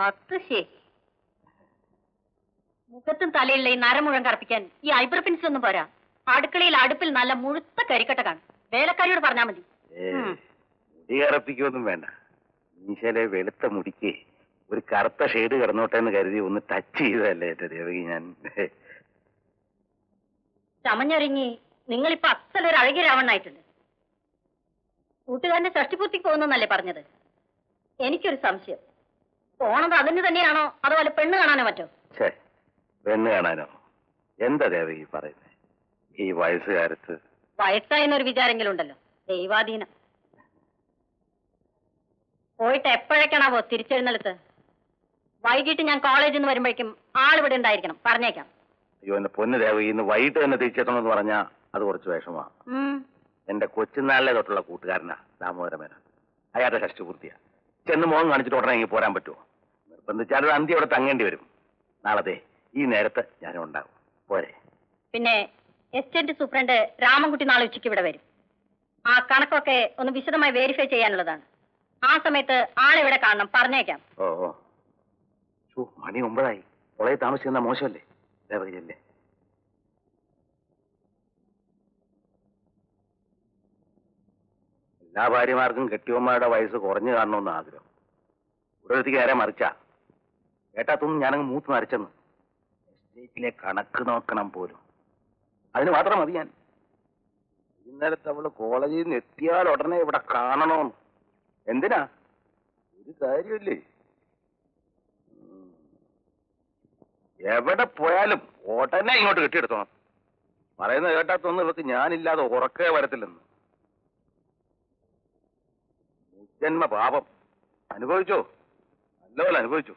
അത് ശരി. മുഖത്തും തലയിലുള്ള ഈ നര മുഴുവൻ കറപ്പിക്കാൻ ഈ ഐബ്രോ പെൻസിൽ ഒന്നും പോരാ. അടുക്കളയിൽ അടുപ്പിൽ നല്ല മുഴുത്ത കരിക്കട്ട കാണും. വേലക്കാരിയോട് പറഞ്ഞാൽ മതി. മുടി കറപ്പിക്കൊന്നും വേണ്ട. മീശയിലെ വെളുത്ത മുടിക്ക് ഒരു കറുത്ത ഷെയ്ഡ് കിടന്നോട്ടെ എന്ന് കരുതി ഒന്ന് ടച്ച് ചെയ്തതല്ലേ എന്റെ ദേവകി ഞാൻ. ചമഞ്ഞൊരുങ്ങി നിങ്ങളിപ്പോ അസലൊരു അഴകിരാവണ്ണായിട്ടുണ്ട്. കൂട്ടുകാരന്റെ ഷഷ്ടിപൂർത്തിക്ക് പോകുന്നല്ലേ പറഞ്ഞത്? എനിക്കൊരു സംശയം. പോണത് അതിന് തന്നെയാണോ അതുപോലെ പെണ്ണ് കാണാനോ മറ്റോ? പെണ്ണ് കാണാനോ? എന്താ ദേവകി പറയുന്നത്? ഈ വയസ്സുകാലത്ത് വയസ്സായെന്നൊരു വിചാരെങ്കിലും ഉണ്ടല്ലോ. ദൈവാധീനം. പോയിട്ട് എപ്പോഴേക്കാണാവോ തിരിച്ചെഴുന്നള്ളത്ത്? വൈകിട്ട് ഞാൻ കോളേജിൽ നിന്ന് വരുമ്പോഴേക്കും ആളിവിടെ ഉണ്ടായിരിക്കണം. പറഞ്ഞേക്കാം. അയ്യോ എന്റെ പൊന്ന് ദേവകി, ഇന്ന് വൈകിട്ട് തന്നെ തിരിച്ചെത്തണമെന്ന് പറഞ്ഞാൽ അത് കുറച്ച് വിഷമമാണ്. എന്റെ കൊച്ചുനാളിലെ തൊട്ടുള്ള കൂട്ടുകാരനാ ദാമോദരമേനോൻ. അയാളുടെ ഷഷ്ടിപൂർത്തിയാ. ചെന്ന് മോഹം കാണിച്ചിട്ട് ഉടനെ എനിക്ക് പോരാൻ പറ്റുമോ? നിർബന്ധിച്ചാൽ അന്തി അവിടെ തങ്ങേണ്ടി വരും. നാളത്തെ ഈ നേരത്ത് ഞാനും ഉണ്ടാവും. പോരെ? പിന്നെ എസ്റ്റേറ്റ് സൂപ്രണ്ട് രാമൻകുട്ടി നാളെ ഉച്ചയ്ക്ക് ഇവിടെ വരും. ആ കണക്കൊക്കെ ഒന്ന് വിശദമായി വെരിഫൈ ചെയ്യാനുള്ളതാണ്. ആ സമയത്ത് ആളിവിടെ കാണണം. പറഞ്ഞേക്കാം. ഓ മണി 9 കോളേജ് താമസിക്കുന്ന മോശമല്ലേ ദേവകിയല്ലേ? എല്ലാ ഭാര്യമാർക്കും കെട്ടിയവന്മാരുടെ വയസ്സ് കുറഞ്ഞു കാണണമെന്ന് ആഗ്രഹം. ഒരിടത്തേക്ക് നേരെ മറിച്ചാ കേട്ടാത്തൊന്നും ഞാനങ്ങ് മൂത്ത് മറിച്ചെന്ന്. എസ്റ്റേറ്റിലെ കണക്ക് നോക്കണം പോലും. അതിന് മാത്രം മതി ഞാൻ. ഇന്നലത്തെ അവള് കോളേജിൽ നിന്ന് എത്തിയാൽ ഉടനെ ഇവിടെ കാണണമെന്ന്. എന്തിനാ? ഒരു കാര്യമില്ലേ. എവിടെ പോയാലും ഉടനെ ഇങ്ങോട്ട് കെട്ടിയെടുത്തോണം. പറയുന്നത് കേട്ടാത്തൊന്നും ഇവർക്ക് ഞാനില്ലാതെ ഉറക്കേ വരത്തില്ലെന്ന്. മുജ്ജന്മ പാപം അനുഭവിച്ചോ? നല്ലപോലെ അനുഭവിച്ചു.